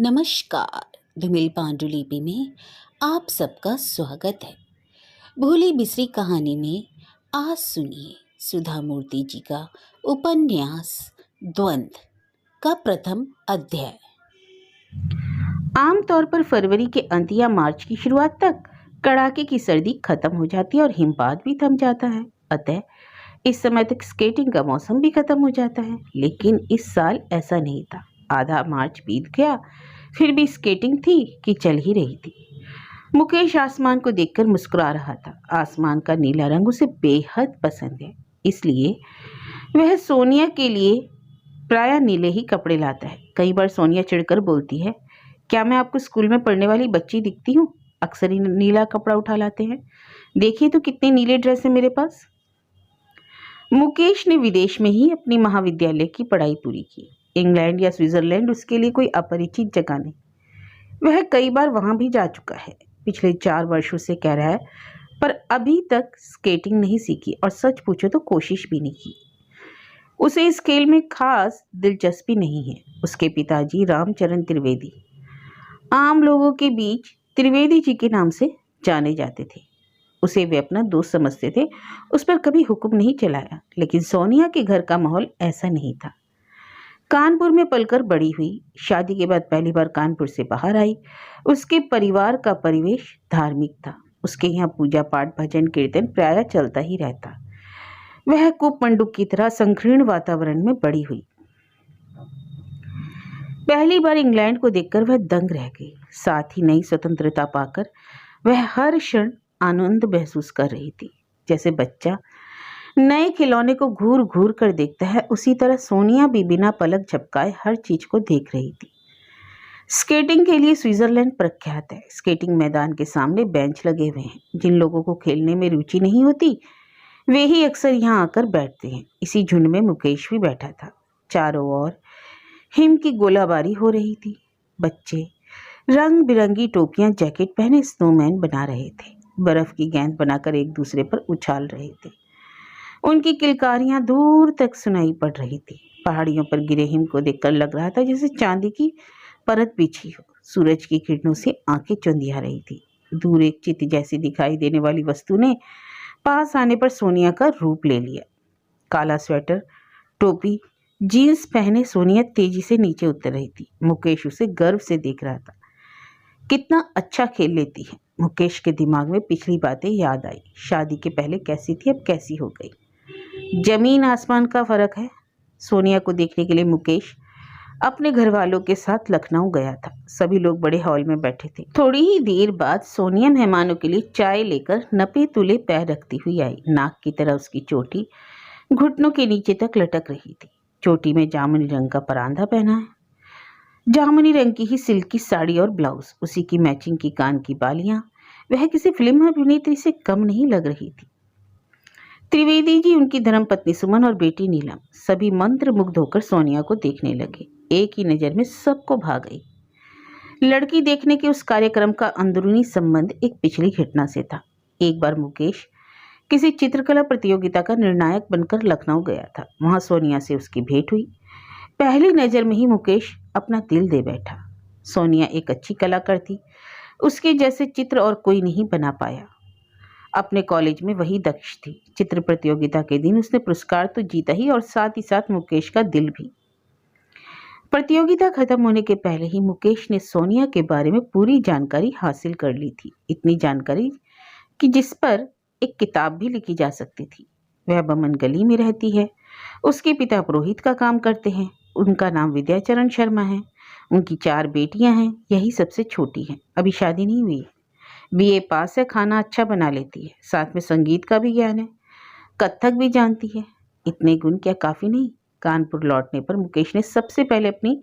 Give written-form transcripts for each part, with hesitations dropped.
नमस्कार। धूमिल पांडुलिपि में आप सबका स्वागत है। भूली बिसरी कहानी में आज सुनिए सुधा मूर्ति जी का उपन्यास द्वंद्व का प्रथम अध्याय। आमतौर पर फरवरी के अंत या मार्च की शुरुआत तक कड़ाके की सर्दी खत्म हो जाती है और हिमपात भी थम जाता है। अतः इस समय तक स्केटिंग का मौसम भी खत्म हो जाता है, लेकिन इस साल ऐसा नहीं था। आधा मार्च बीत गया, फिर भी स्केटिंग थी कि चल ही रही थी। मुकेश आसमान को देखकर मुस्कुरा रहा था। आसमान का नीला रंग उसे बेहद पसंद है, इसलिए वह सोनिया के लिए प्रायः नीले ही कपड़े लाता है। कई बार सोनिया चिढ़कर बोलती है, क्या मैं आपको स्कूल में पढ़ने वाली बच्ची दिखती हूँ? अक्सर ही नीला कपड़ा उठा लाते हैं। देखिए तो कितने नीले ड्रेस है मेरे पास। मुकेश ने विदेश में ही अपनी महाविद्यालय की पढ़ाई पूरी की। इंग्लैंड या स्विट्जरलैंड उसके लिए कोई अपरिचित जगह नहीं। वह कई बार वहां भी जा चुका है। पिछले 4 वर्षों से कह रहा है, पर अभी तक स्केटिंग नहीं सीखी और सच पूछो तो कोशिश भी नहीं की। उसे इस खेल में खास दिलचस्पी नहीं है। उसके पिताजी रामचरण त्रिवेदी आम लोगों के बीच त्रिवेदी जी के नाम से जाने जाते थे। उसे वे अपना दोस्त समझते थे। उस पर कभी हुक्म नहीं चलाया, लेकिन सोनिया के घर का माहौल ऐसा नहीं था। कानपुर में पलकर बड़ी हुई, शादी के बाद पहली बार कानपुर से बाहर आई। उसके परिवार का परिवेश धार्मिक था। उसके यहाँ पूजा पाठ भजन कीर्तन प्रायः चलता ही रहता। वह कूपमंडूक की तरह संकीर्ण वातावरण में बड़ी हुई। पहली बार इंग्लैंड को देखकर वह दंग रह गई। साथ ही नई स्वतंत्रता पाकर वह हर क्षण आनंद महसूस कर रही थी। जैसे बच्चा नए खिलौने को घूर घूर कर देखता है, उसी तरह सोनिया भी बिना पलक झपकाए हर चीज को देख रही थी। स्केटिंग के लिए स्विट्जरलैंड प्रख्यात है। स्केटिंग मैदान के सामने बेंच लगे हुए हैं। जिन लोगों को खेलने में रुचि नहीं होती वे ही अक्सर यहाँ आकर बैठते हैं। इसी झुंड में मुकेश भी बैठा था। चारों ओर हिम की गोलाबारी हो रही थी। बच्चे रंग बिरंगी टोपियां जैकेट पहने स्नोमैन बना रहे थे। बर्फ की गेंद बनाकर एक दूसरे पर उछाल रहे थे। उनकी किलकारियां दूर तक सुनाई पड़ रही थी। पहाड़ियों पर गिरे हिम को देखकर लग रहा था जैसे चांदी की परत बिछी हो। सूरज की किरणों से आंखें चुंधिया रही थी। दूर एक चित जैसी दिखाई देने वाली वस्तु ने पास आने पर सोनिया का रूप ले लिया। काला स्वेटर, टोपी, जीन्स पहने सोनिया तेजी से नीचे उतर रही थी। मुकेश उसे गर्व से देख रहा था। कितना अच्छा खेल लेती है। मुकेश के दिमाग में पिछली बातें याद आई। शादी के पहले कैसी थी, अब कैसी हो गई। जमीन आसमान का फर्क है। सोनिया को देखने के लिए मुकेश अपने घर वालों के साथ लखनऊ गया था। सभी लोग बड़े हॉल में बैठे थे। थोड़ी ही देर बाद सोनिया मेहमानों के लिए चाय लेकर नपे तुले पैर रखती हुई आई। नाक की तरह उसकी चोटी घुटनों के नीचे तक लटक रही थी। चोटी में जामुनी रंग का परांदा पहना है। जामुनी रंग की ही सिल्क की साड़ी और ब्लाउज, उसी की मैचिंग की कान की बालियां। वह किसी फिल्म अभिनेत्री से कम नहीं लग रही थी। त्रिवेदी जी, उनकी धर्मपत्नी सुमन और बेटी नीलम सभी मंत्र मुग्ध होकर सोनिया को देखने लगे। एक ही नजर में सबको भा गई। लड़की देखने के उस कार्यक्रम का अंदरूनी संबंध एक पिछली घटना से था। एक बार मुकेश किसी चित्रकला प्रतियोगिता का निर्णायक बनकर लखनऊ गया था। वहां सोनिया से उसकी भेंट हुई। पहली नजर में ही मुकेश अपना दिल दे बैठा। सोनिया एक अच्छी कलाकार थी। उसके जैसे चित्र और कोई नहीं बना पाया। अपने कॉलेज में वही दक्ष थी। चित्र प्रतियोगिता के दिन उसने पुरस्कार तो जीता ही और साथ ही साथ मुकेश का दिल भी। प्रतियोगिता खत्म होने के पहले ही मुकेश ने सोनिया के बारे में पूरी जानकारी हासिल कर ली थी। इतनी जानकारी कि जिस पर एक किताब भी लिखी जा सकती थी। वह बमन गली में रहती है। उसके पिता पुरोहित का काम करते हैं। उनका नाम विद्याचरण शर्मा है। उनकी 4 बेटियां हैं। यही सबसे छोटी है। अभी शादी नहीं हुई। बीए पास है। खाना अच्छा बना लेती है। साथ में संगीत का भी ज्ञान है। कथक भी जानती है। इतने गुण क्या काफी नहीं? कानपुर लौटने पर मुकेश ने सबसे पहले अपनी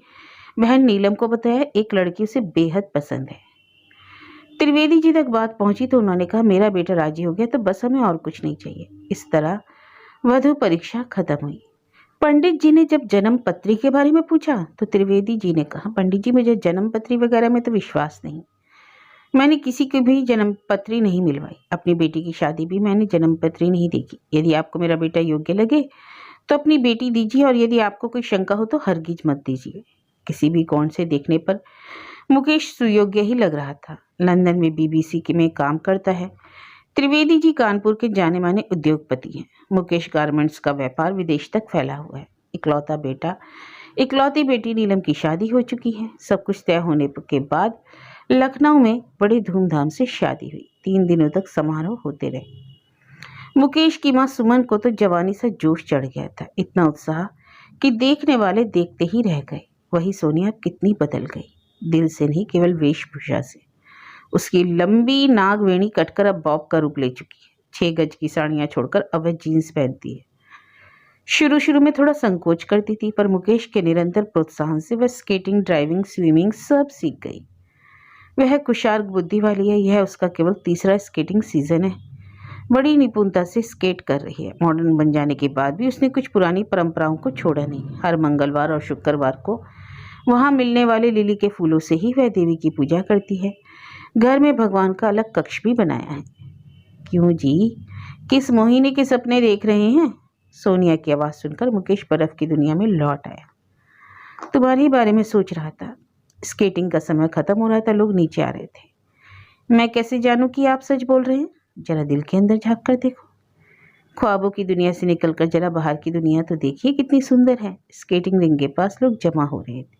बहन नीलम को बताया, एक लड़की उसे बेहद पसंद है। त्रिवेदी जी तक बात पहुंची तो उन्होंने कहा, मेरा बेटा राजी हो गया तो बस हमें और कुछ नहीं चाहिए। इस तरह वधु परीक्षा खत्म हुई। पंडित जी ने जब जन्म पत्री के बारे में पूछा तो त्रिवेदी जी ने कहा, पंडित जी, मुझे जन्म पत्री वगैरह में तो विश्वास नहीं। मैंने किसी को भी जन्म पत्री नहीं मिलवाई। अपनी बेटी की शादी भी मैंने जन्म पत्री नहीं देखी। यदि आपको मेरा बेटा योग्य लगे तो अपनी बेटी दीजिए, और यदि आपको कोई शंका हो तो हरगिज मत दीजिए। किसी भी कोण से देखने पर मुकेश सुयोग्य ही लग रहा था। लंदन में बीबीसी के में काम करता है। त्रिवेदी जी कानपुर के जाने माने उद्योगपति हैं। मुकेश गारमेंट्स का व्यापार विदेश तक फैला हुआ है। इकलौता बेटा, इकलौती बेटी नीलम की शादी हो चुकी है। सब कुछ तय होने के बाद लखनऊ में बड़ी धूमधाम से शादी हुई। 3 दिनों तक समारोह होते रहे। मुकेश की मां सुमन को तो जवानी से जोश चढ़ गया था, इतना उत्साह कि देखने वाले देखते ही रह गए। वही सोनिया अब कितनी बदल गई, दिल से नहीं केवल वेशभूषा से। उसकी लंबी नागवेणी कटकर अब बॉब का रूप ले चुकी है। 6 गज की साड़ियां छोड़कर अब वह जीन्स पहनती है। शुरू शुरू में थोड़ा संकोच करती थी, पर मुकेश के निरंतर प्रोत्साहन से वह स्केटिंग, ड्राइविंग, स्विमिंग सब सीख गई। वह कुशार्ग बुद्धि वाली है। यह उसका केवल तीसरा स्केटिंग सीजन है। बड़ी निपुणता से स्केट कर रही है। मॉडर्न बन जाने के बाद भी उसने कुछ पुरानी परंपराओं को छोड़ा नहीं। हर मंगलवार और शुक्रवार को वहां मिलने वाले लिली के फूलों से ही वह देवी की पूजा करती है। घर में भगवान का अलग कक्ष भी बनाया है। क्यों जी, किस मोहिनी के सपने देख रहे हैं? सोनिया की आवाज़ सुनकर मुकेश बर्फ की दुनिया में लौट आया। तुम्हारे बारे में सोच रहा था। स्केटिंग का समय खत्म हो रहा था, लोग नीचे आ रहे थे। मैं कैसे जानूं कि आप सच बोल रहे हैं? जरा दिल के अंदर झांक कर देखो। ख्वाबों की दुनिया से निकलकर जरा बाहर की दुनिया तो देखिए, कितनी सुंदर है। स्केटिंग रिंग के पास लोग जमा हो रहे थे।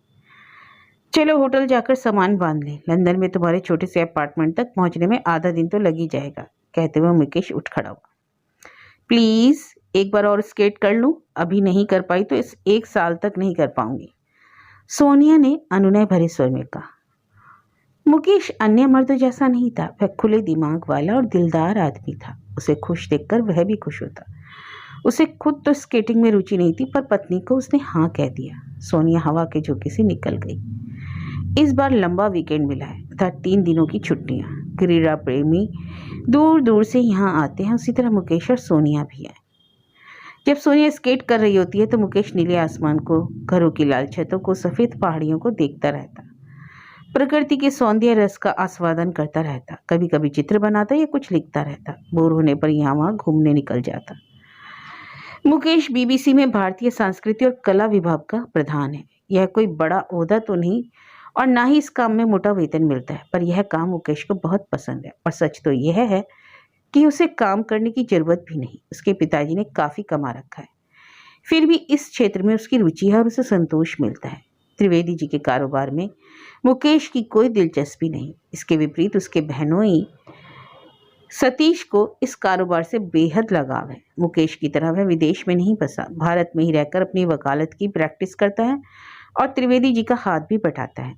चलो होटल जाकर सामान बांध लें। लंदन में तुम्हारे छोटे से अपार्टमेंट तक पहुंचने में आधा दिन तो लग ही जाएगा। कहते हुए मुकेश उठ खड़ा हुआ। प्लीज एक बार और स्केट कर लूं। अभी नहीं कर पाई तो इस 1 साल तक नहीं कर पाऊंगी, सोनिया ने अनुनय भरे स्वर में कहा। मुकेश अन्य मर्दों जैसा नहीं था। वह खुले दिमाग वाला और दिलदार आदमी था। उसे खुश देखकर वह भी खुश होता। उसे खुद तो स्केटिंग में रुचि नहीं थी, पर पत्नी को उसने हाँ कह दिया। सोनिया हवा के झोंके से निकल गई। इस बार लंबा वीकेंड मिला है तथा 3 दिनों की छुट्टियां। क्रीड़ा प्रेमी दूर दूर से यहाँ आते हैं, उसी तरह मुकेश और सोनिया भी है। जब सोनिया स्केट कर रही होती है तो मुकेश नीले आसमान को, घरों की लाल छतों को, सफेद पहाड़ियों को देखता रहता। प्रकृति के सौंदर्य रस का आस्वादन करता रहता। कभी कभी चित्र बनाता या कुछ लिखता रहता। बोर होने पर यहाँ वहाँ घूमने निकल जाता। मुकेश बीबीसी में भारतीय संस्कृति और कला विभाग का प्रधान है। यह कोई बड़ा ओहदा तो नहीं और ना ही इस काम में मोटा वेतन मिलता है, पर यह काम मुकेश को बहुत पसंद है। और सच तो यह है कि उसे काम करने की जरूरत भी नहीं। उसके पिताजी ने काफी कमा रखा है, फिर भी इस क्षेत्र में उसकी रुचि है और उसे संतोष मिलता है। त्रिवेदी जी के कारोबार में मुकेश की कोई दिलचस्पी नहीं। इसके विपरीत उसके बहनोई सतीश को इस कारोबार से बेहद लगाव है। मुकेश की तरह वह विदेश में नहीं बसा, भारत में ही रहकर अपनी वकालत की प्रैक्टिस करता है और त्रिवेदी जी का हाथ भी बटाता है।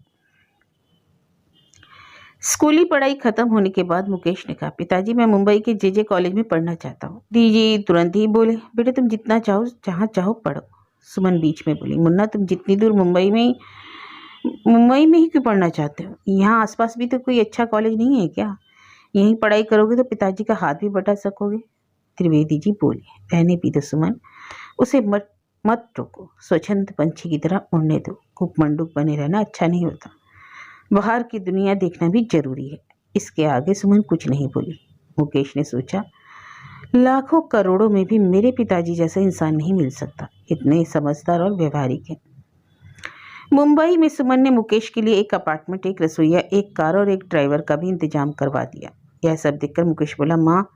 स्कूली पढ़ाई खत्म होने के बाद मुकेश ने कहा, पिताजी मैं मुंबई के जेजे कॉलेज में पढ़ना चाहता हूँ। दीदी तुरंत ही बोले, बेटे तुम जितना चाहो जहाँ चाहो पढ़ो। सुमन बीच में बोली, मुन्ना तुम जितनी दूर मुंबई में ही क्यों पढ़ना चाहते हो? यहाँ आसपास भी तो कोई अच्छा कॉलेज नहीं है क्या? यहीं पढ़ाई करोगे तो पिताजी का हाथ भी बटा सकोगे। त्रिवेदी जी बोले, रहने भी दो सुमन, उसे मत रोको। स्वच्छंद पंछी की तरह उड़ने दो। खूब मंडूक बने रहना अच्छा नहीं होता। बाहर की दुनिया देखना भी जरूरी है। इसके आगे सुमन कुछ नहीं बोली। मुकेश ने सोचा, लाखों करोड़ों में भी मेरे पिताजी जैसा इंसान नहीं मिल सकता। इतने समझदार और व्यवहारिक हैं। मुंबई में सुमन ने मुकेश के लिए एक अपार्टमेंट, एक रसोईया, एक कार और एक ड्राइवर का भी इंतजाम करवा दिया। यह सब देखकर मुकेश बोला, माँ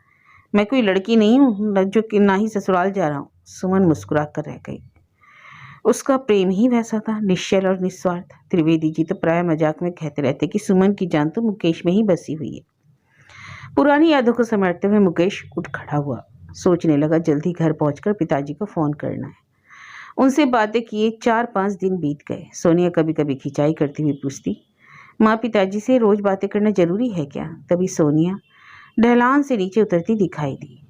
मैं कोई लड़की नहीं हूँ जो कि ना ही ससुराल जा रहा हूँ। सुमन मुस्कुरा कर रह गई। उसका प्रेम ही वैसा था, निश्चल और निस्वार्थ। त्रिवेदी जी तो प्राय मजाक में कहते रहते कि सुमन की जान तो मुकेश में ही बसी हुई है। पुरानी यादों को समेटते हुए मुकेश उठ खड़ा हुआ। सोचने लगा जल्दी घर पहुंचकर पिताजी को फोन करना है। उनसे बातें किए 4-5 दिन बीत गए। सोनिया कभी कभी खिंचाई करती हुई पूछती, माँ पिताजी से रोज बातें करना जरूरी है क्या? तभी सोनिया ढलान से नीचे उतरती दिखाई दी।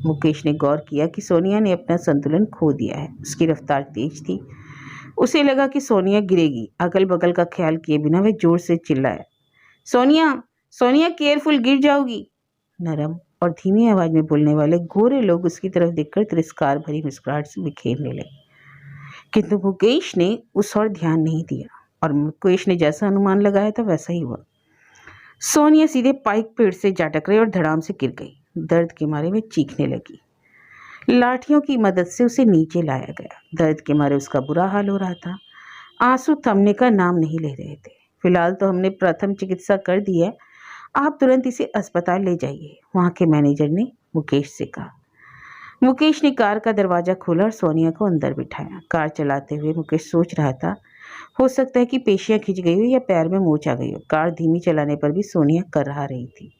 मुकेश ने गौर किया कि सोनिया ने अपना संतुलन खो दिया है। उसकी रफ्तार तेज थी। उसे लगा कि सोनिया गिरेगी। अगल बगल का ख्याल किए बिना वह जोर से चिल्लाया, सोनिया सोनिया केयरफुल, गिर जाओगी। नरम और धीमी आवाज में बोलने वाले गोरे लोग उसकी तरफ देखकर तिरस्कार भरी मुस्कुराहट से बिखेरने लगे, किंतु मुकेश ने उस और ध्यान नहीं दिया और मुकेश ने जैसा अनुमान लगाया था वैसा ही हुआ। सोनिया सीधे पाइक पेड़ से जा टकराई और धड़ाम से गिर गई। दर्द के मारे वह चीखने लगी। लाठियों की मदद से उसे नीचे लाया गया। दर्द के मारे उसका बुरा हाल हो रहा था। आंसू थमने का नाम नहीं ले रहे थे। फिलहाल तो हमने प्रथम चिकित्सा कर दी है, आप तुरंत इसे अस्पताल ले जाइए, वहाँ के मैनेजर ने मुकेश से कहा। मुकेश ने कार का दरवाज़ा खोला और सोनिया को अंदर बिठाया। कार चलाते हुए मुकेश सोच रहा था, हो सकता है कि पेशियां खिंच गई हो या पैर में मोच आ गई हो। कार धीमी चलाने पर भी सोनिया करहा रही थी।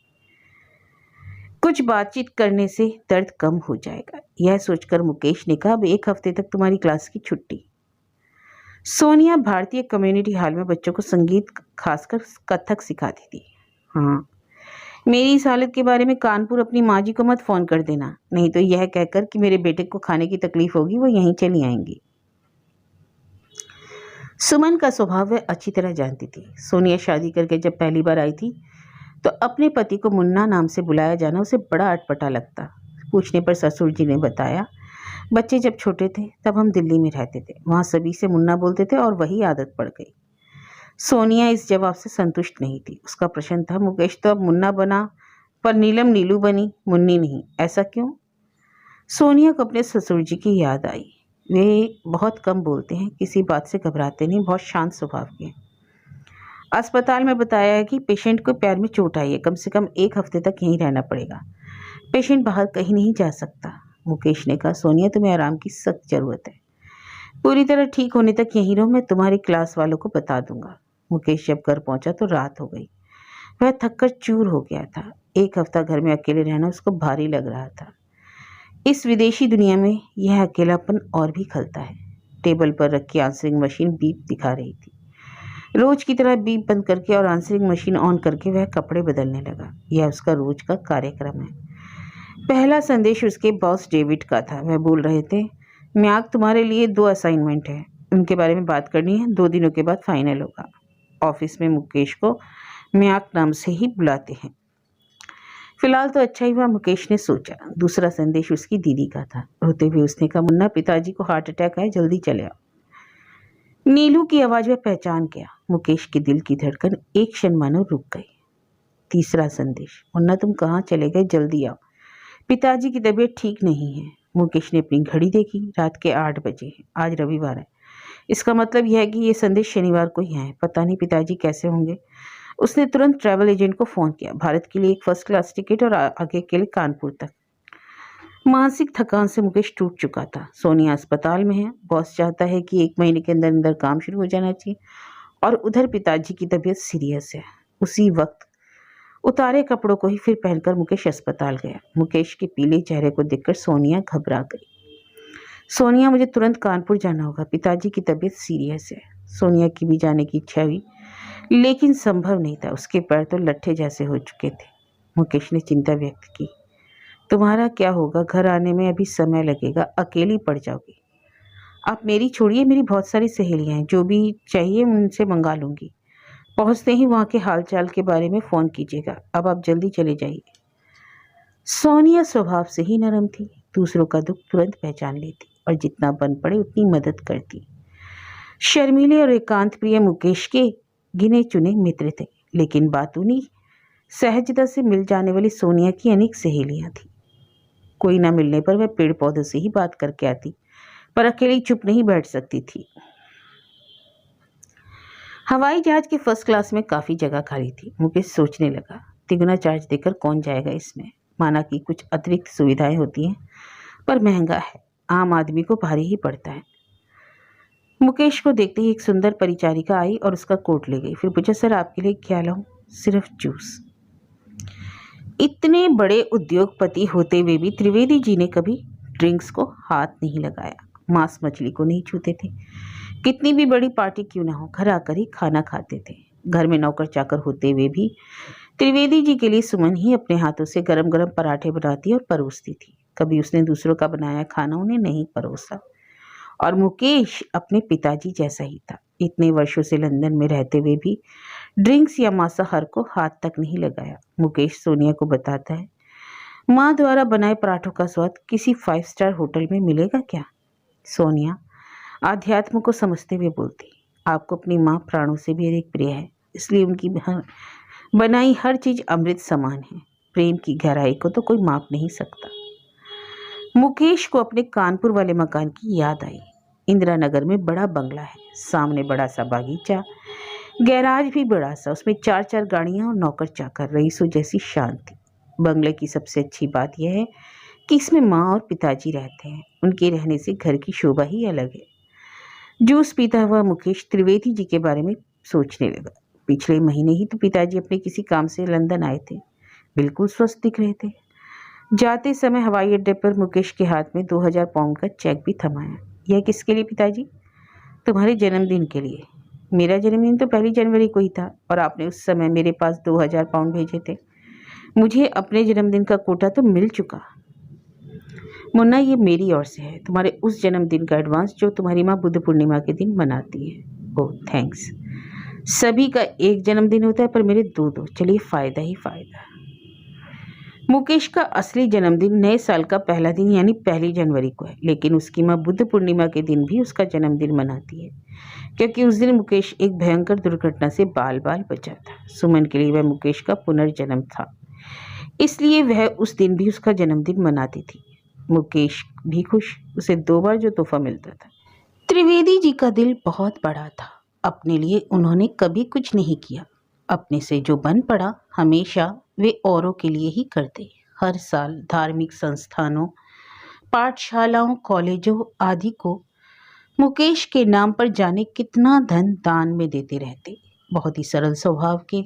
कुछ बातचीत करने से दर्द कम हो जाएगा, यह सोचकर मुकेश ने कहा, अब 1 हफ्ते तक तुम्हारी क्लास की छुट्टी। सोनिया भारतीय कम्युनिटी हॉल में बच्चों को संगीत, खासकर कथक सिखाती थी। हाँ, मेरी इस हालत के बारे में कानपुर अपनी माँ जी को मत फ़ोन कर देना, नहीं तो यह कहकर कि मेरे बेटे को खाने की तकलीफ होगी वो यहीं चली आएंगी। सुमन का स्वभाव वह अच्छी तरह जानती थी। सोनिया शादी करके जब पहली बार आई थी तो अपने पति को मुन्ना नाम से बुलाया जाना उसे बड़ा अटपटा लगता। पूछने पर ससुर जी ने बताया, बच्चे जब छोटे थे तब हम दिल्ली में रहते थे, वहाँ सभी से मुन्ना बोलते थे और वही आदत पड़ गई। सोनिया इस जवाब से संतुष्ट नहीं थी। उसका प्रश्न था, मुकेश तो अब मुन्ना बना पर नीलम नीलू बनी, मुन्नी नहीं, ऐसा क्यों? सोनिया को अपने ससुर जी की याद आई। वे बहुत कम बोलते हैं, किसी बात से घबराते नहीं, बहुत शांत स्वभाव के हैं। अस्पताल में बताया है कि पेशेंट को पैर में चोट आई है, कम से कम 1 हफ्ते तक यहीं रहना पड़ेगा। पेशेंट बाहर कहीं नहीं जा सकता। मुकेश ने कहा, सोनिया तुम्हें आराम की सख्त ज़रूरत है, पूरी तरह ठीक होने तक यहीं रहो, मैं तुम्हारी क्लास वालों को बता दूंगा। मुकेश जब घर पहुंचा तो रात हो गई। वह थककर चूर हो गया था। 1 हफ्ता घर में अकेले रहना उसको भारी लग रहा था। इस विदेशी दुनिया में यह अकेलापन और भी खलता है। टेबल पर रखी आंसरिंग मशीन बीप दिखा रही थी। रोज की तरह बीप बंद करके और आंसरिंग मशीन ऑन करके वह कपड़े बदलने लगा। यह उसका रोज का कार्यक्रम है। पहला संदेश उसके बॉस डेविड का था। वह बोल रहे थे, म्याक, तुम्हारे लिए 2 असाइनमेंट है, उनके बारे में बात करनी है, 2 दिनों के बाद फाइनल होगा। ऑफिस में मुकेश को म्याक नाम से ही बुलाते हैं। फिलहाल तो अच्छा ही हुआ, मुकेश ने सोचा। दूसरा संदेश उसकी दीदी का था। रोते हुए उसने कहा, मुन्ना, पिताजी को हार्ट अटैक है, जल्दी चले आओ। नीलू की आवाज़ वह पहचान गया। मुकेश के दिल की धड़कन एक क्षण मानो रुक गई। तीसरा संदेश, मुन्ना तुम कहाँ चले गए, जल्दी आओ, पिताजी की तबीयत ठीक नहीं है। मुकेश ने अपनी घड़ी देखी, रात के 8 बजे हैं। आज रविवार है, इसका मतलब यह है कि ये संदेश शनिवार को ही आए। पता नहीं पिताजी कैसे होंगे। उसने तुरंत ट्रैवल एजेंट को फ़ोन किया। भारत के लिए एक फर्स्ट क्लास टिकट और आगे के लिए कानपुर तक। मानसिक थकान से मुकेश टूट चुका था। सोनिया अस्पताल में है, बॉस चाहता है कि 1 महीने के अंदर अंदर काम शुरू हो जाना चाहिए, और उधर पिताजी की तबीयत सीरियस है। उसी वक्त उतारे कपड़ों को ही फिर पहनकर मुकेश अस्पताल गया। मुकेश के पीले चेहरे को देखकर सोनिया घबरा गई। सोनिया, मुझे तुरंत कानपुर जाना होगा, पिताजी की तबीयत सीरियस है। सोनिया की भी जाने की इच्छा हुई, लेकिन संभव नहीं था। उसके पैर तो लट्ठे जैसे हो चुके थे। मुकेश ने चिंता व्यक्त की, तुम्हारा क्या होगा, घर आने में अभी समय लगेगा, अकेली पड़ जाओगी। आप मेरी छोड़िए, मेरी बहुत सारी सहेलियां हैं, जो भी चाहिए उनसे मंगा लूँगी। पहुँचते ही वहाँ के हालचाल के बारे में फ़ोन कीजिएगा। अब आप जल्दी चले जाइए। सोनिया स्वभाव से ही नरम थी, दूसरों का दुख तुरंत पहचान लेती और जितना बन पड़े उतनी मदद करती। शर्मीले और एकांत प्रिय मुकेश के गिने चुने मित्र थे, लेकिन बातूनी सहजता से मिल जाने वाली सोनिया की अनेक सहेलियां थीं। कोई ना मिलने पर वह पेड़ पौधों से ही बात करके आती, पर अकेली चुप नहीं बैठ सकती थी। हवाई जहाज के फर्स्ट क्लास में काफ़ी जगह खाली थी। मुकेश सोचने लगा, तिगुना चार्ज देकर कौन जाएगा इसमें। माना कि कुछ अतिरिक्त सुविधाएं होती हैं, पर महंगा है, आम आदमी को भारी ही पड़ता है। मुकेश को देखते ही एक सुंदर परिचारिका आई और उसका कोट ले गई। फिर पूछा, सर आपके लिए क्या लाऊं? सिर्फ जूस। इतने बड़े उद्योगपति होते हुए भी त्रिवेदी जी ने कभी ड्रिंक्स को हाथ नहीं लगाया, मांस मछली को नहीं छूते थे। कितनी भी बड़ी पार्टी क्यों ना हो, घर आकर ही खाना खाते थे। घर में नौकर चाकर होते हुए भी त्रिवेदी जी के लिए सुमन ही अपने हाथों से गरम गरम पराठे बनाती और परोसती थी। कभी उसने दूसरों का बनाया खाना उन्हें नहीं परोसा। और मुकेश अपने पिताजी जैसा ही था। इतने वर्षों से लंदन में रहते हुए भी ड्रिंक्स या मांसाहार को हाथ तक नहीं लगाया। मुकेश सोनिया को बताता है, माँ द्वारा बनाए पराठों का स्वाद किसी 5 स्टार होटल में मिलेगा क्या? सोनिया आध्यात्म को समझते हुए बोलती, आपको अपनी माँ प्राणों से भी अधिक प्रिय है, इसलिए उनकी बनाई हर चीज़ अमृत समान है। प्रेम की गहराई को तो कोई माप नहीं सकता। मुकेश को अपने कानपुर वाले मकान की याद आई। इंदिरा नगर में बड़ा बंगला है, सामने बड़ा सा बागीचा, गैराज भी बड़ा सा, उसमें 4-4 गाड़ियां और नौकर चाकर, रईसों जैसी शांति। बंगले की सबसे अच्छी बात यह है कि इसमें माँ और पिताजी रहते हैं। उनके रहने से घर की शोभा ही अलग है। जूस पीता हुआ मुकेश त्रिवेदी जी के बारे में सोचने लगा। पिछले महीने ही तो पिताजी अपने किसी काम से लंदन आए थे, बिल्कुल स्वस्थ दिख रहे थे। जाते समय हवाई अड्डे पर मुकेश के हाथ में 2000 पाउंड का चेक भी थमाया। यह किसके लिए पिताजी? तुम्हारे जन्मदिन के लिए। मेरा जन्मदिन तो 1 जनवरी को ही था और आपने उस समय मेरे पास 2000 पाउंड भेजे थे। मुझे अपने जन्मदिन का कोटा तो मिल चुका। मुन्ना, ये मेरी ओर से है, तुम्हारे उस जन्मदिन का एडवांस जो तुम्हारी माँ बुद्ध पूर्णिमा के दिन मनाती है। ओह थैंक्स। सभी का एक जन्मदिन होता है पर मेरे दो दो। चलिए, फ़ायदा ही फ़ायदा। मुकेश का असली जन्मदिन नए साल का पहला दिन यानी 1 जनवरी को है, लेकिन उसकी माँ बुद्ध पूर्णिमा के दिन भी उसका जन्मदिन मनाती है, क्योंकि उस दिन मुकेश एक भयंकर दुर्घटना से बाल बाल बचा था। सुमन के लिए वह मुकेश का पुनर्जन्म था, इसलिए वह उस दिन भी उसका जन्मदिन मनाती थी। मुकेश भी खुश, उसे 2 बार जो तोहफा मिलता था। त्रिवेदी जी का दिल बहुत बड़ा था। अपने लिए उन्होंने कभी कुछ नहीं किया। अपने से जो बन पड़ा हमेशा वे औरों के लिए ही करते। हर साल धार्मिक संस्थानों, पाठशालाओं, कॉलेजों आदि को मुकेश के नाम पर जाने कितना धन दान में देते रहते। बहुत ही सरल स्वभाव के,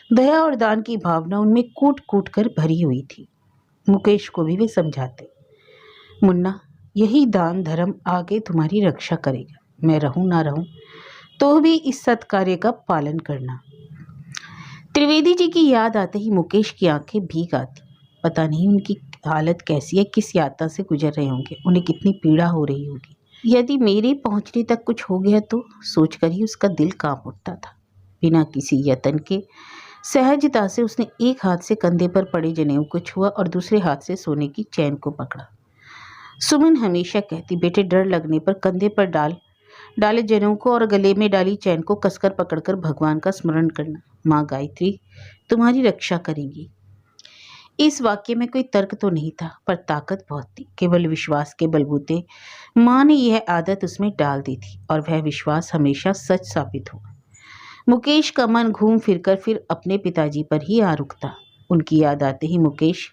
दया और दान की भावना उनमें कूट कूट कर भरी हुई थी। मुकेश को भी वे समझाते, मुन्ना, यही दान धर्म आगे तुम्हारी रक्षा करेगा। मैं रहूं ना रहूं तो भी इस सत्कार्य का पालन करना। त्रिवेदी जी की याद आते ही मुकेश की आंखें भीग आती। पता नहीं उनकी हालत कैसी है, किस यातना से गुजर रहे होंगे, उन्हें कितनी पीड़ा हो रही होगी। यदि मेरे पहुंचने तक कुछ हो गया तो सोचकर ही उसका दिल कांप उठता था। बिना किसी यत्न के सहजता से उसने एक हाथ से कंधे पर पड़े जनेऊ को छुआ और दूसरे हाथ से सोने की चैन को पकड़ा। सुमन हमेशा कहती, बेटे डर लगने पर कंधे पर डाले जनेऊ को और गले में डाली चैन को कसकर पकड़कर भगवान का स्मरण करना। माँ गायत्री तुम्हारी रक्षा करेंगी। इस वाक्य में कोई तर्क तो नहीं था, पर ताकत बहुत थी। केवल विश्वास के बलबूते माँ ने यह आदत उसमें डाल दी थी और वह विश्वास हमेशा सच साबित हुआ। मुकेश का मन घूम फिरकर फिर अपने पिताजी पर ही आ रुकता। उनकी याद आते ही मुकेश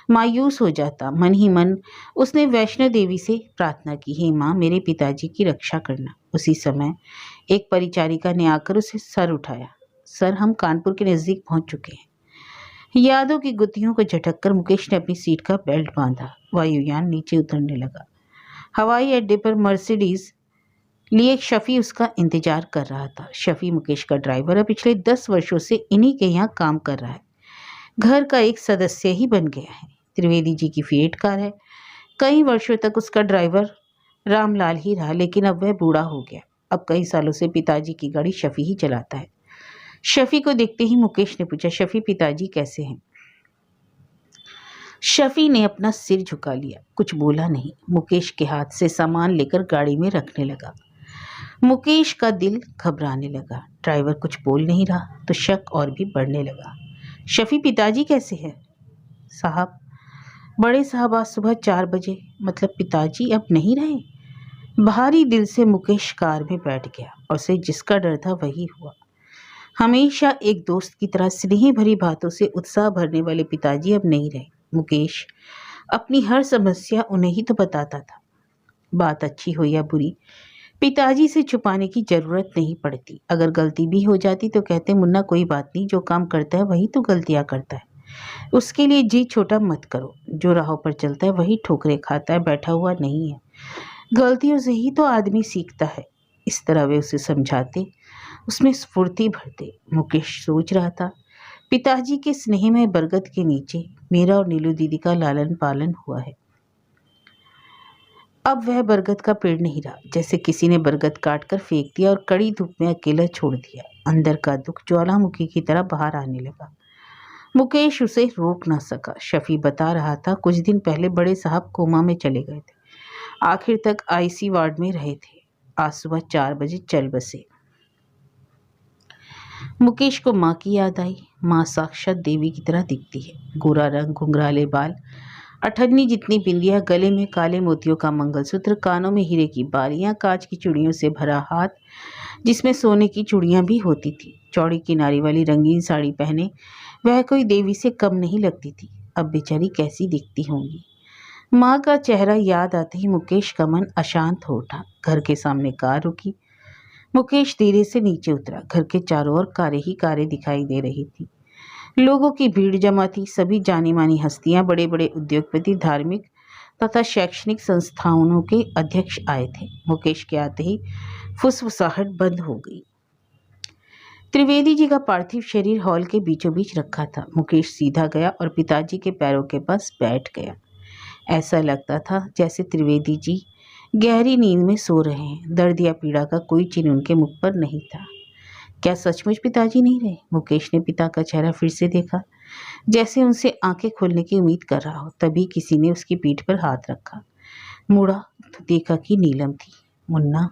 मायूस हो जाता। मन ही मन उसने वैष्णो देवी से प्रार्थना की, हे माँ, मेरे पिताजी की रक्षा करना। उसी समय एक परिचारिका ने आकर उसे सर उठाया। सर, हम कानपुर के नज़दीक पहुंच चुके हैं। यादों की गुत्थियों को झटककर मुकेश ने अपनी सीट का बेल्ट बांधा। वायुयान नीचे उतरने लगा। हवाई अड्डे पर मर्सिडीज लिए शफी उसका इंतजार कर रहा था। शफी मुकेश का ड्राइवर है, पिछले 10 वर्षों से इन्हीं के यहाँ काम कर रहा है, घर का एक सदस्य ही बन गया है। त्रिवेदी जी की फिएट कार है। कई वर्षों तक उसका ड्राइवर रामलाल ही रहा, लेकिन अब वह बूढ़ा हो गया। अब कई सालों से पिताजी की गाड़ी शफी ही चलाता है। शफी को देखते ही मुकेश ने पूछा, शफी, पिताजी कैसे हैं? शफी ने अपना सिर झुका लिया, कुछ बोला नहीं। मुकेश के हाथ से सामान लेकर गाड़ी में रखने लगा। मुकेश का दिल घबराने लगा। ड्राइवर कुछ बोल नहीं रहा तो शक और भी बढ़ने लगा। शफी, पिताजी कैसे हैं? साहब, बड़े साहब आज सुबह 4 बजे, मतलब पिताजी अब नहीं रहे। भारी दिल से मुकेश कार में बैठ गया और उसे जिसका डर था वही हुआ। हमेशा एक दोस्त की तरह स्नेह भरी बातों से उत्साह भरने वाले पिताजी अब नहीं रहे। मुकेश अपनी हर समस्या उन्हें ही तो बताता था। बात अच्छी हो या बुरी, पिताजी से छुपाने की जरूरत नहीं पड़ती। अगर गलती भी हो जाती तो कहते, मुन्ना कोई बात नहीं, जो काम करता है वही तो गलतियां करता है, उसके लिए जी छोटा मत करो। जो राहों पर चलता है वही ठोकरें खाता है, बैठा हुआ नहीं है। गलतियों से ही तो आदमी सीखता है। इस तरह वे उसे समझाते, उसमें स्फूर्ति भरते। मुकेश सोच रहा था, पिताजी के स्नेह में बरगद के नीचे मेरा और नीलू दीदी का लालन पालन हुआ है। अब वह बरगद का पेड़ नहीं रहा, जैसे किसी ने बरगद काट कर फेंक दिया और कड़ी धूप में अकेला छोड़ दिया। अंदर का दुख ज्वालामुखी की तरह बाहर आने लगा। मुकेश उसे रोक ना सका। शफी बता रहा था, कुछ दिन पहले बड़े साहब कोमा में चले गए थे, आखिर तक आईसी वार्ड में रहे थे। आज सुबह 4 बजे चल बसे। मुकेश को माँ की याद आई। माँ साक्षात देवी की तरह दिखती है। गोरा रंग, घुंघराले बाल, अठन्नी जितनी बिंदिया, गले में काले मोतियों का मंगलसूत्र, कानों में हीरे की बालियां, कांच की चूड़ियों से भरा हाथ, जिसमें सोने की चूड़ियां भी होती थी। चौड़ी किनारी वाली रंगीन साड़ी पहने वह कोई देवी से कम नहीं लगती थी। अब बेचारी कैसी दिखती होंगी। माँ का चेहरा याद आते ही मुकेश का मन अशांत हो उठा। घर के सामने कार रुकी। मुकेश धीरे से नीचे उतरा। घर के चारों ओर कारें ही कारें दिखाई दे रही थी। लोगों की भीड़ जमा थी। सभी जानी मानी हस्तियां, बड़े बड़े उद्योगपति, धार्मिक तथा शैक्षणिक संस्थानों के अध्यक्ष आए थे। मुकेश के आते ही फुसफुसाहट बंद हो गई। त्रिवेदी जी का पार्थिव शरीर हॉल के बीचों बीच रखा था। मुकेश सीधा गया और पिताजी के पैरों के पास बैठ गया। ऐसा लगता था जैसे त्रिवेदी जी गहरी नींद में सो रहे हैं। दर्द या पीड़ा का कोई चिन्ह उनके मुख पर नहीं था। क्या सचमुच पिताजी नहीं रहे? मुकेश ने पिता का चेहरा फिर से देखा, जैसे उनसे आंखें खोलने की उम्मीद कर रहा हो। तभी किसी ने उसकी पीठ पर हाथ रखा। मुड़ा तो देखा कि नीलम थी। मुन्ना।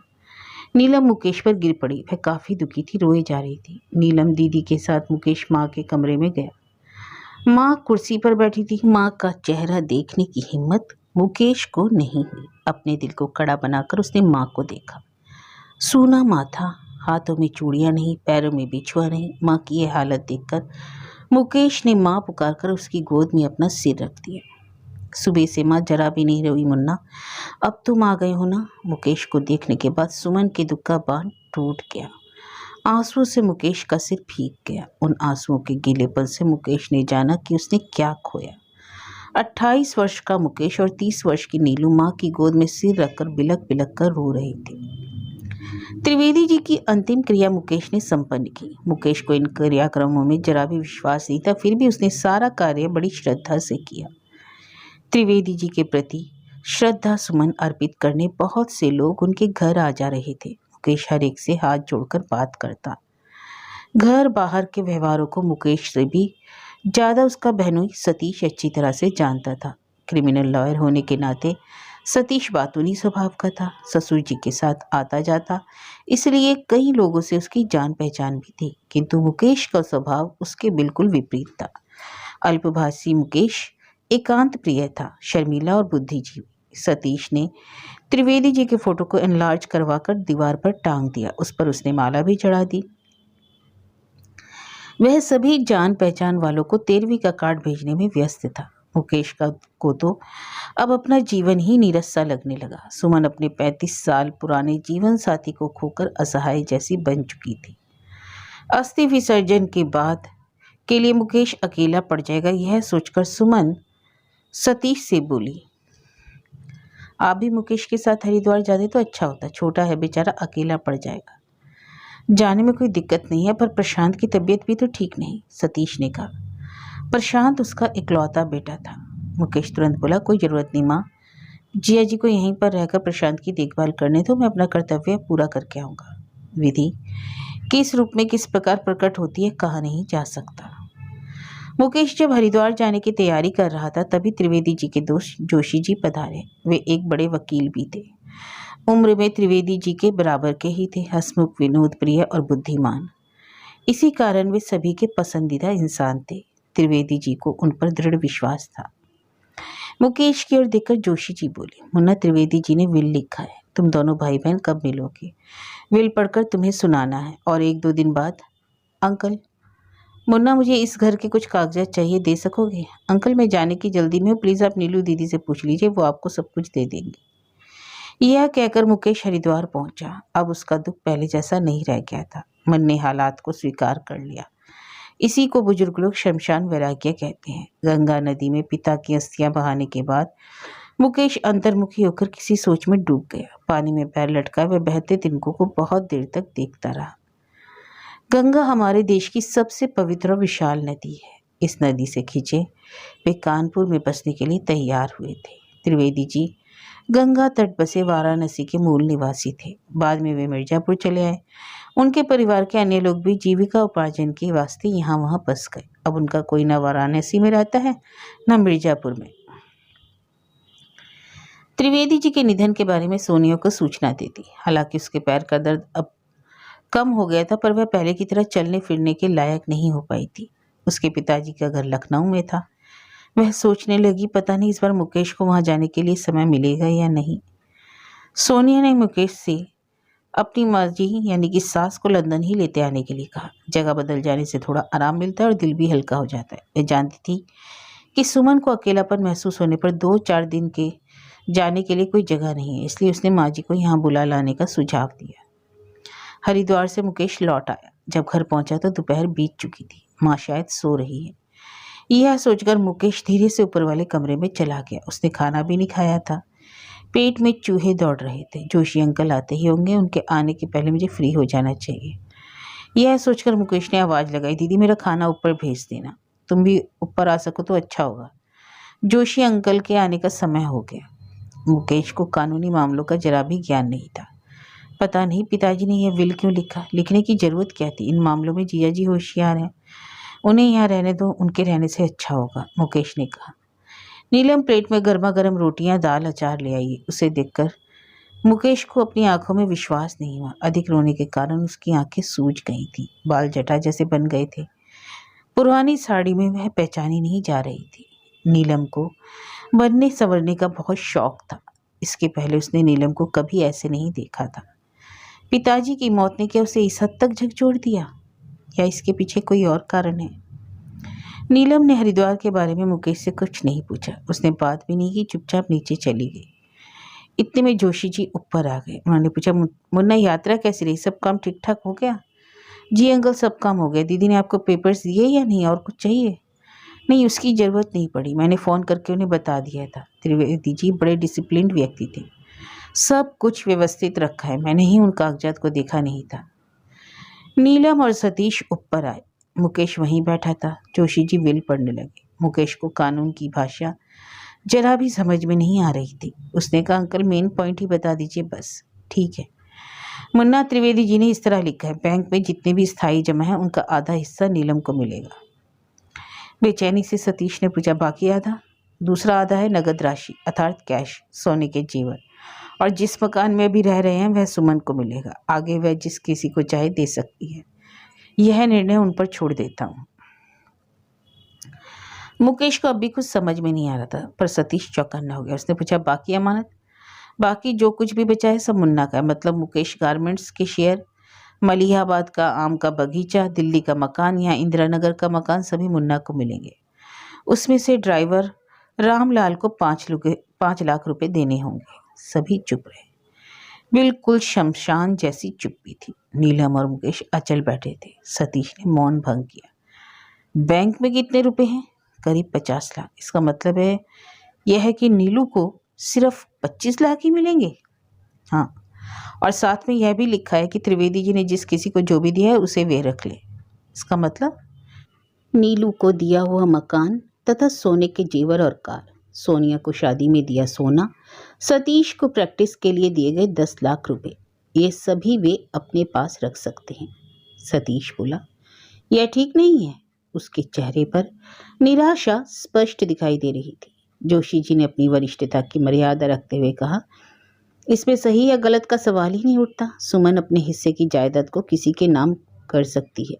नीलम मुकेश पर गिर पड़ी। वह काफी दुखी थी, रोए जा रही थी। नीलम दीदी के साथ मुकेश माँ के कमरे में गया। माँ कुर्सी पर बैठी थी। माँ का चेहरा देखने की हिम्मत मुकेश को नहीं हुई। अपने दिल को कड़ा बनाकर उसने माँ को देखा। सूना माथा, हाथों में चूड़ियां नहीं, पैरों में बिछुआ नहीं। माँ की यह हालत देखकर मुकेश ने माँ पुकारकर उसकी गोद में अपना सिर रख दिया। सुबह से माँ जरा भी नहीं रोई। मुन्ना, अब तुम आ गए हो ना? मुकेश को देखने के बाद सुमन के दुख का बांध टूट गया। आंसुओं से मुकेश का सिर भीग गया। उन आंसुओं के गीलेपन से मुकेश ने जाना कि उसने क्या खोया। 28 वर्ष का मुकेश और 30 वर्ष की नीलू माँ की गोद में सिर रखकर बिलक बिलक कर रो रही थी। त्रिवेदी जी की अंतिम क्रिया मुकेश ने संपन्न की। मुकेश को इन क्रियाक्रमों में जरा भी विश्वास नहीं था, फिर भी उसने सारा कार्य बड़ी श्रद्धा से किया। त्रिवेदी जी के प्रति श्रद्धा सुमन अर्पित करने बहुत से लोग उनके घर आ जा रहे थे। मुकेश हर एक से हाथ जोड़कर बात करता। घर बाहर के व्यवहारों को मुकेश से भी ज्यादा उसका बहनोई सतीश अच्छी तरह से जानता था। क्रिमिनल लॉयर होने के नाते सतीश बातूनी स्वभाव का था। ससुर जी के साथ आता जाता, इसलिए कई लोगों से उसकी जान पहचान भी थी। किंतु मुकेश का स्वभाव उसके बिल्कुल विपरीत था। अल्पभाषी मुकेश एकांत प्रिय था, शर्मीला और बुद्धिजीवी। सतीश ने त्रिवेदी जी के फोटो को एनलार्ज करवाकर दीवार पर टांग दिया। उस पर उसने माला भी चढ़ा दी। वह सभी जान पहचान वालों को 13वीं का कार्ड भेजने में व्यस्त था। मुकेश को तो अब अपना जीवन ही नीरस सा लगने लगा। सुमन अपने 35 साल पुराने जीवन साथी को खोकर असहाय जैसी बन चुकी थी। अस्थि विसर्जन के बाद के लिए मुकेश अकेला पड़ जाएगा, यह सोचकर सुमन सतीश से बोली, आप भी मुकेश के साथ हरिद्वार जाते तो अच्छा होता। छोटा है बेचारा, अकेला पड़ जाएगा। जाने में कोई दिक्कत नहीं है, पर प्रशांत की तबीयत भी तो ठीक नहीं, सतीश ने कहा। प्रशांत उसका इकलौता बेटा था। मुकेश तुरंत बोला, कोई ज़रूरत नहीं माँ, जिया जी को यहीं पर रहकर प्रशांत की देखभाल करने दो, मैं अपना कर्तव्य पूरा करके आऊँगा। विधि किस रूप में किस प्रकार प्रकट होती है कहा नहीं जा सकता। मुकेश जब हरिद्वार जाने की तैयारी कर रहा था तभी त्रिवेदी जी के दोस्त जोशी जी पधारे। वे एक बड़े वकील भी थे। उम्र में त्रिवेदी जी के बराबर के ही थे, हंसमुख, विनोद प्रिय और बुद्धिमान। इसी कारण वे सभी के पसंदीदा इंसान थे। त्रिवेदी जी को उन पर दृढ़ विश्वास था। मुकेश की ओर देखकर जोशी जी बोले, मुन्ना, त्रिवेदी जी ने विल लिखा है, तुम दोनों भाई बहन कब मिलोगे? विल पढ़कर तुम्हें सुनाना है और 1-2 दिन बाद। अंकल, मुन्ना, मुझे इस घर के कुछ कागजात चाहिए, दे सकोगे? अंकल, मैं जाने की जल्दी में हूँ, प्लीज़ आप नीलू दीदी से पूछ लीजिए, वो आपको सब कुछ दे देंगी। यह कहकर मुकेश हरिद्वार पहुंचा। अब उसका दुख पहले जैसा नहीं रह गया था। मन ने हालात को स्वीकार कर लिया। इसी को बुजुर्ग लोग शमशान वैराग्य कहते हैं। गंगा नदी में पिता की अस्थियां बहाने के बाद मुकेश अंतर्मुखी होकर किसी सोच में डूब गया। पानी में पैर लटका वह बहते तिनकों को बहुत देर तक देखता रहा। गंगा हमारे देश की सबसे पवित्र और विशाल नदी है। इस नदी से खींचे वे कानपुर में बसने के लिए तैयार हुए थे। त्रिवेदी जी गंगा तट बसे वाराणसी के मूल निवासी थे। बाद में वे मिर्जापुर चले आए। उनके परिवार के अन्य लोग भी जीविका उपार्जन के वास्ते यहाँ वहाँ बस गए। अब उनका कोई न वाराणसी में रहता है न मिर्जापुर में। त्रिवेदी जी के निधन के बारे में सोनिया को सूचना दे दी। हालांकि उसके पैर का दर्द अब कम हो गया था, पर वह पहले की तरह चलने फिरने के लायक नहीं हो पाई थी। उसके पिताजी का घर लखनऊ में था। वह सोचने लगी, पता नहीं इस बार मुकेश को वहां जाने के लिए समय मिलेगा या नहीं। सोनिया ने मुकेश से अपनी मर्जी यानी कि सास को लंदन ही लेते आने के लिए कहा। जगह बदल जाने से थोड़ा आराम मिलता है और दिल भी हल्का हो जाता है। मैं जानती थी कि सुमन को अकेलापन महसूस होने पर 2-4 दिन के जाने के लिए कोई जगह नहीं है, इसलिए उसने माँ जी को यहाँ बुला लाने का सुझाव दिया। हरिद्वार से मुकेश लौट आया। जब घर पहुंचा तो दोपहर बीत चुकी थी। माँ शायद सो रही है, यह सोचकर मुकेश धीरे से ऊपर वाले कमरे में चला गया। उसने खाना भी नहीं खाया था। पेट में चूहे दौड़ रहे थे। जोशी अंकल आते ही होंगे, उनके आने के पहले मुझे फ्री हो जाना चाहिए। यह सोचकर मुकेश ने आवाज़ लगाई, दीदी मेरा खाना ऊपर भेज देना। तुम भी ऊपर आ सको तो अच्छा होगा। जोशी अंकल के आने का समय हो गया। मुकेश को कानूनी मामलों का जरा भी ज्ञान नहीं था। पता नहीं पिताजी ने यह विल क्यों लिखा। लिखने की जरूरत क्या थी? इन मामलों में जीजा जी होशियार हैं, उन्हें यहाँ रहने दो, उनके रहने से अच्छा होगा, मुकेश ने कहा। नीलम प्लेट में गर्मा गर्म रोटियां, दाल, अचार ले आई। उसे देखकर मुकेश को अपनी आंखों में विश्वास नहीं हुआ। अधिक रोने के कारण उसकी आंखें सूज गई थीं। बाल जटा जैसे बन गए थे। पुरानी साड़ी में वह पहचानी नहीं जा रही थी। नीलम को बनने संवरने का बहुत शौक था। इसके पहले उसने नीलम को कभी ऐसे नहीं देखा था। पिताजी की मौत ने क्या उसे इस हद तक झकझोर दिया, या इसके पीछे कोई और कारण है? नीलम ने हरिद्वार के बारे में मुकेश से कुछ नहीं पूछा। उसने बात भी नहीं की, चुपचाप नीचे चली गई। इतने में जोशी जी ऊपर आ गए। उन्होंने पूछा, मुन्ना यात्रा कैसी रही? सब काम ठीक ठाक हो गया? जी अंकल, सब काम हो गया। दीदी ने आपको पेपर्स दिए या नहीं? और कुछ चाहिए? नहीं, उसकी ज़रूरत नहीं पड़ी, मैंने फ़ोन करके उन्हें बता दिया था। त्रिवेदी जी बड़े डिसिप्लिन्ड व्यक्ति थे। सब कुछ व्यवस्थित रखा है, मैंने ही उन कागजात को देखा नहीं था। नीलम और सतीश ऊपर आए। मुकेश वहीं बैठा था। जोशी जी विल पढ़ने लगे। मुकेश को कानून की भाषा जरा भी समझ में नहीं आ रही थी। उसने कहा, अंकल मेन पॉइंट ही बता दीजिए बस। ठीक है। मुन्ना, त्रिवेदी जी ने इस तरह लिखा है, बैंक में जितने भी स्थायी जमा है उनका आधा हिस्सा नीलम को मिलेगा। बेचैनी से सतीश ने पूछा, बाकी आधा? दूसरा आधा है नगद राशि अर्थात कैश, सोने के जेवर, और जिस मकान में अभी रह रहे हैं वह सुमन को मिलेगा। आगे वह जिस किसी को चाहे दे सकती है। यह निर्णय उन पर छोड़ देता हूँ। मुकेश को अभी कुछ समझ में नहीं आ रहा था, पर सतीश चौकन्ना हो गया। उसने पूछा, बाकी अमानत? बाकी जो कुछ भी बचा है सब मुन्ना का है। मतलब मुकेश गारमेंट्स के शेयर, मलिहाबाद का आम का बगीचा, दिल्ली का मकान या इंदिरा नगर का मकान सभी मुन्ना को मिलेंगे। उसमें से ड्राइवर रामलाल को 5 लाख रुपए देने होंगे। सभी चुप रहे। बिल्कुल शमशान जैसी चुप्पी थी। नीलम और मुकेश अचल बैठे थे। सतीश ने मौन भंग किया। बैंक में कितने रुपए हैं? करीब 50 लाख। इसका मतलब है यह है कि नीलू को सिर्फ 25 लाख ही मिलेंगे? हाँ, और साथ में यह भी लिखा है कि त्रिवेदी जी ने जिस किसी को जो भी दिया है उसे वे रख ले। इसका मतलब नीलू को दिया हुआ मकान तथा सोने के जेवर और कार, सोनिया को शादी में दिया सोना, सतीश को प्रैक्टिस के लिए दिए गए 10 लाख रुपए, ये सभी वे अपने पास रख सकते हैं। सतीश बोला, यह ठीक नहीं है। उसके चेहरे पर निराशा स्पष्ट दिखाई दे रही थी। जोशी जी ने अपनी वरिष्ठता की मर्यादा रखते हुए कहा, इसमें सही या गलत का सवाल ही नहीं उठता। सुमन अपने हिस्से की जायदाद को किसी के नाम कर सकती है।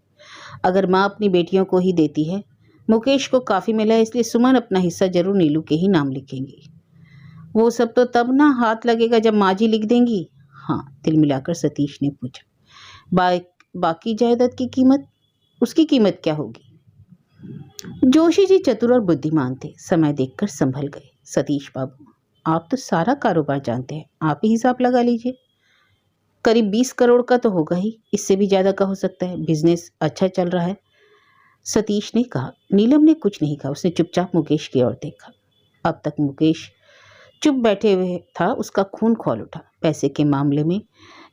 अगर माँ अपनी बेटियों को ही देती है, मुकेश को काफ़ी मिला है, इसलिए सुमन अपना हिस्सा जरूर नीलू के ही नाम लिखेंगी। वो सब तो तब ना हाथ लगेगा जब माँ जी लिख देंगी। हाँ, दिल मिलाकर सतीश ने पूछा, बाकी जायदाद की कीमत, उसकी कीमत क्या होगी? जोशी जी चतुर और बुद्धिमान थे, समय देखकर संभल गए। सतीश बाबू, आप तो सारा कारोबार जानते हैं, आप ही हिसाब लगा लीजिए। करीब 20 करोड़ का तो होगा ही, इससे भी ज़्यादा का हो सकता है। बिजनेस अच्छा चल रहा है, सतीश ने कहा। नीलम ने कुछ नहीं कहा, उसने चुपचाप मुकेश की ओर देखा। अब तक मुकेश चुप बैठे हुए था, उसका खून खौल उठा। पैसे के मामले में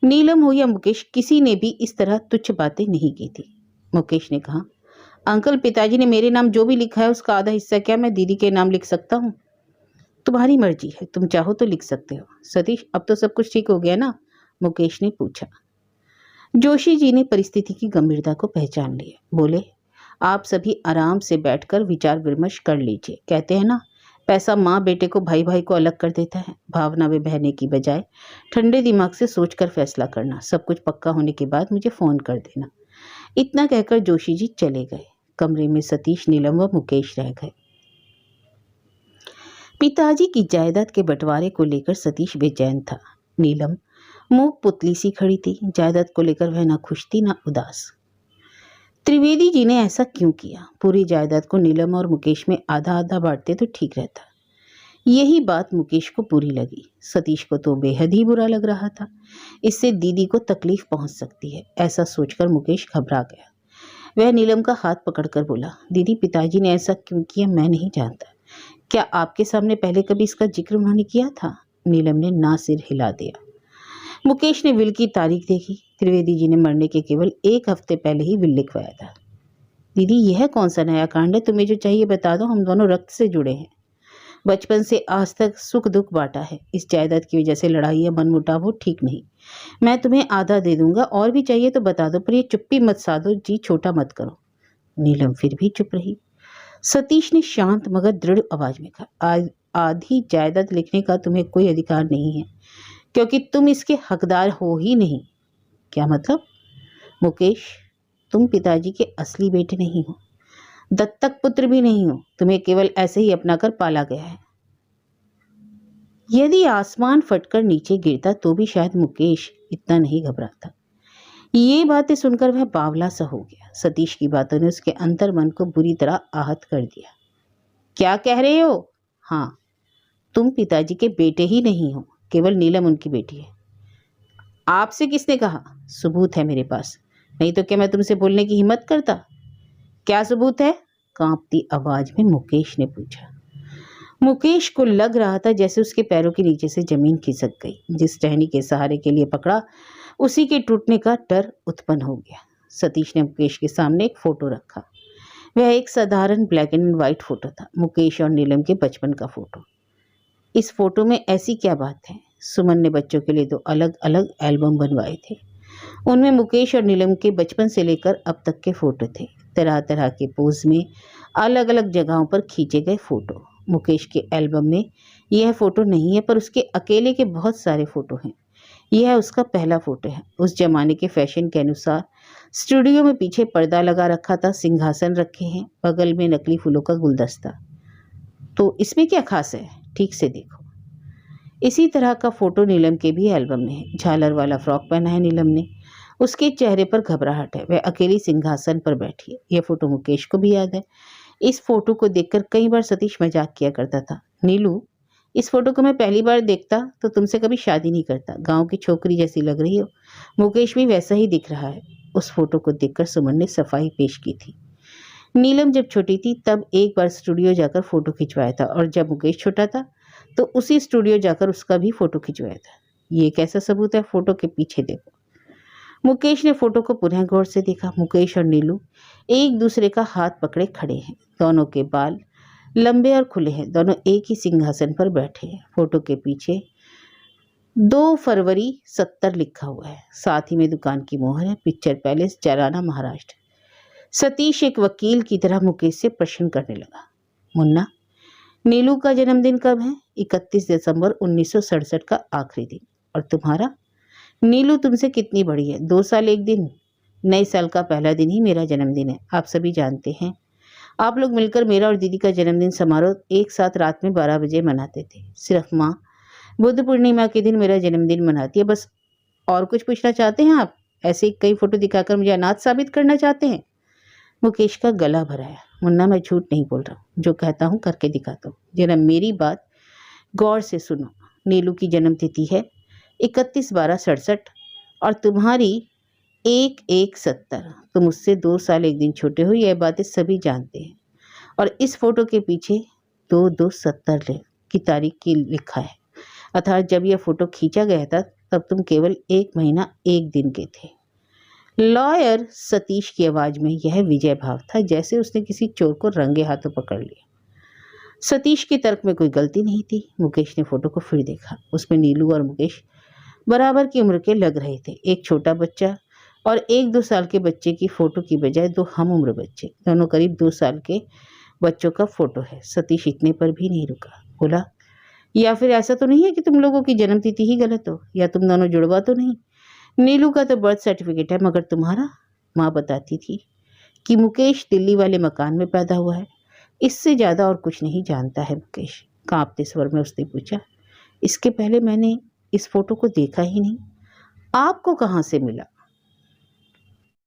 नीलम हो या मुकेश, किसी ने भी इस तरह तुच्छ बातें नहीं की थी। मुकेश ने कहा, अंकल पिताजी ने मेरे नाम जो भी लिखा है उसका आधा हिस्सा क्या मैं दीदी के नाम लिख सकता हूँ? तुम्हारी मर्जी है, तुम चाहो तो लिख सकते हो। सतीश, अब तो सब कुछ ठीक हो गया ना? मुकेश ने पूछा। जोशी जी ने परिस्थिति की गंभीरता को पहचान लिया। बोले, आप सभी आराम से बैठकर विचार विमर्श कर लीजिए। कहते हैं ना, पैसा माँ बेटे को, भाई भाई को अलग कर देता है। भावना में बहने की बजाय ठंडे दिमाग से सोचकर फैसला करना। सब कुछ पक्का होने के बाद मुझे फ़ोन कर देना। इतना कहकर जोशी जी चले गए। कमरे में सतीश, नीलम व मुकेश रह गए। पिताजी की जायदाद के बंटवारे को लेकर सतीश बेचैन था। नीलम मूक पुतली सी खड़ी थी। जायदाद को लेकर वह ना खुश थी ना उदास। त्रिवेदी जी ने ऐसा क्यों किया? पूरी जायदाद को नीलम और मुकेश में आधा आधा बांटते तो ठीक रहता। यही बात मुकेश को बुरी लगी। सतीश को तो बेहद ही बुरा लग रहा था। इससे दीदी को तकलीफ पहुंच सकती है, ऐसा सोचकर मुकेश घबरा गया। वह नीलम का हाथ पकड़कर बोला, दीदी पिताजी ने ऐसा क्यों किया मैं नहीं जानता। क्या आपके सामने पहले कभी इसका जिक्र उन्होंने किया था? नीलम ने ना सिर हिला दिया। मुकेश ने विल की तारीख देखी। त्रिवेदी जी ने मरने के केवल 1 हफ्ते पहले ही विल लिखवाया था। दीदी यह कौन सा नया कांड है? तुम्हें जो चाहिए बता दो, हम दोनों रक्त से जुड़े हैं। बचपन से आज तक सुख दुख बांटा है। इस जायदाद की वजह से लड़ाई या मनमुटाव हो ठीक नहीं। मैं तुम्हें आधा दे दूंगा, और भी चाहिए तो बता दो, पर ये चुप्पी मत साधो, जी छोटा मत करो। नीलम फिर भी चुप रही। सतीश ने शांत मगर दृढ़ आवाज में कहा, आधी जायदाद लिखने का तुम्हें कोई अधिकार नहीं है, क्योंकि तुम इसके हकदार हो ही नहीं। क्या मतलब? मुकेश, तुम पिताजी के असली बेटे नहीं हो, दत्तक पुत्र भी नहीं हो। तुम्हें केवल ऐसे ही अपनाकर पाला गया है। यदि आसमान फटकर नीचे गिरता तो भी शायद मुकेश इतना नहीं घबराता। ये बातें सुनकर वह बावला सा हो गया। सतीश की बातों ने उसके अंतर मन को बुरी तरह आहत कर दिया। क्या कह रहे हो? हाँ, तुम पिताजी के बेटे ही नहीं हो, केवल नीलम उनकी बेटी है। आपसे किसने कहा? सबूत है मेरे पास, नहीं तो क्या मैं तुमसे बोलने की हिम्मत करता? क्या सबूत है? कांपती आवाज में मुकेश ने पूछा। मुकेश को लग रहा था जैसे उसके पैरों के नीचे से जमीन खिसक गई। जिस टहनी के सहारे के लिए पकड़ा, उसी के टूटने का डर उत्पन्न हो गया। सतीश ने मुकेश के सामने एक फोटो रखा। वह एक साधारण ब्लैक एंड व्हाइट फोटो था, मुकेश और नीलम के बचपन का फोटो। इस फोटो में ऐसी क्या बात है? सुमन ने बच्चों के लिए 2 अलग अलग एल्बम बनवाए थे। उनमें मुकेश और नीलम के बचपन से लेकर अब तक के फोटो थे। तरह तरह के पोज में अलग अलग जगहों पर खींचे गए फोटो। मुकेश के एल्बम में यह फोटो नहीं है, पर उसके अकेले के बहुत सारे फोटो हैं। यह उसका पहला फोटो है। उस जमाने के फैशन के अनुसार स्टूडियो में पीछे पर्दा लगा रखा था, सिंहासन रखे हैं, बगल में नकली फूलों का गुलदस्ता। तो इसमें क्या खास है? ठीक से देखो। इसी तरह का फोटो नीलम के भी एल्बम में है। झालर वाला फ्रॉक पहना है नीलम ने। उसके चेहरे पर घबराहट है। वह अकेली सिंहासन पर बैठी है। यह फोटो मुकेश को भी याद है। इस फोटो को देखकर कई बार सतीश मजाक किया करता था, नीलू, इस फोटो को मैं पहली बार देखता तो तुमसे कभी शादी नहीं करता। गांव की छोकरी जैसी लग रही हो। मुकेश भी वैसा ही दिख रहा है। उस फोटो को देखकर सुमन ने सफाई पेश की थी। नीलम जब छोटी थी तब एक बार स्टूडियो जाकर फोटो खिंचवाया था, और जब मुकेश छोटा था तो उसी स्टूडियो जाकर उसका भी फोटो खिंचवाया था। ये कैसा सबूत है? फोटो के पीछे देखो। मुकेश ने फोटो को पुनः गौर से देखा। मुकेश और नीलू एक दूसरे का हाथ पकड़े खड़े हैं। दोनों के बाल लंबे और खुले हैं। दोनों एक ही सिंहासन पर बैठे हैं। फोटो के पीछे 2 फरवरी 70 लिखा हुआ है। साथ ही में दुकान की मोहर है, पिक्चर पैलेस, जराना, महाराष्ट्र। सतीश एक वकील की तरह मुकेश से प्रश्न करने लगा, मुन्ना, नीलू का जन्मदिन कब है? 31 दिसंबर 1967 का आखिरी दिन। और तुम्हारा? नीलू तुमसे कितनी बड़ी है? 2 साल 1 दिन। नए साल का पहला दिन ही मेरा जन्मदिन है, आप सभी जानते हैं। आप लोग मिलकर मेरा और दीदी का जन्मदिन समारोह एक साथ रात में 12 बजे मनाते थे। सिर्फ माँ बुद्ध पूर्णिमा के दिन मेरा जन्मदिन मनाती है, बस। और कुछ पूछना चाहते हैं आप? ऐसे ही कई फोटो दिखाकर मुझे अनाथ साबित करना चाहते हैं? मुकेश का गला भराया। मुन्ना, मैं झूठ नहीं बोल रहा, जो कहता हूँ करके दिखाता हूँ। जरा मेरी बात गौर से सुनो। नीलू की जन्म तिथि है 31/12/67 और तुम्हारी 1/1/70। तुम उससे 2 साल 1 दिन छोटे हो, यह बातें सभी जानते हैं। और इस फोटो के पीछे 2/2/70 की तारीख की लिखा है, अर्थात जब यह फोटो खींचा गया था तब तुम केवल 1 महीना 1 दिन के थे। लॉयर सतीश की आवाज में यह विजय भाव था, जैसे उसने किसी चोर को रंगे हाथों पकड़ लिया। सतीश के तर्क में कोई गलती नहीं थी। मुकेश ने फोटो को फिर देखा। उसमें नीलू और मुकेश बराबर की उम्र के लग रहे थे। एक छोटा बच्चा और 1-2 साल के बच्चे की फोटो की बजाय 2 हम उम्र बच्चे, दोनों करीब 2 साल के बच्चों का फोटो है। सतीश इतने पर भी नहीं रुका, बोला, या फिर ऐसा तो नहीं है कि तुम लोगों की जन्मतिथि ही गलत हो, या तुम दोनों जुड़वा तो नहीं? नीलू का तो बर्थ सर्टिफिकेट है, मगर तुम्हारा? माँ बताती थी कि मुकेश दिल्ली वाले मकान में पैदा हुआ है। इससे ज़्यादा और कुछ नहीं जानता है मुकेश। कांपते स्वर में उसने पूछा, इसके पहले मैंने इस फोटो को देखा ही नहीं। आपको कहाँ से मिला?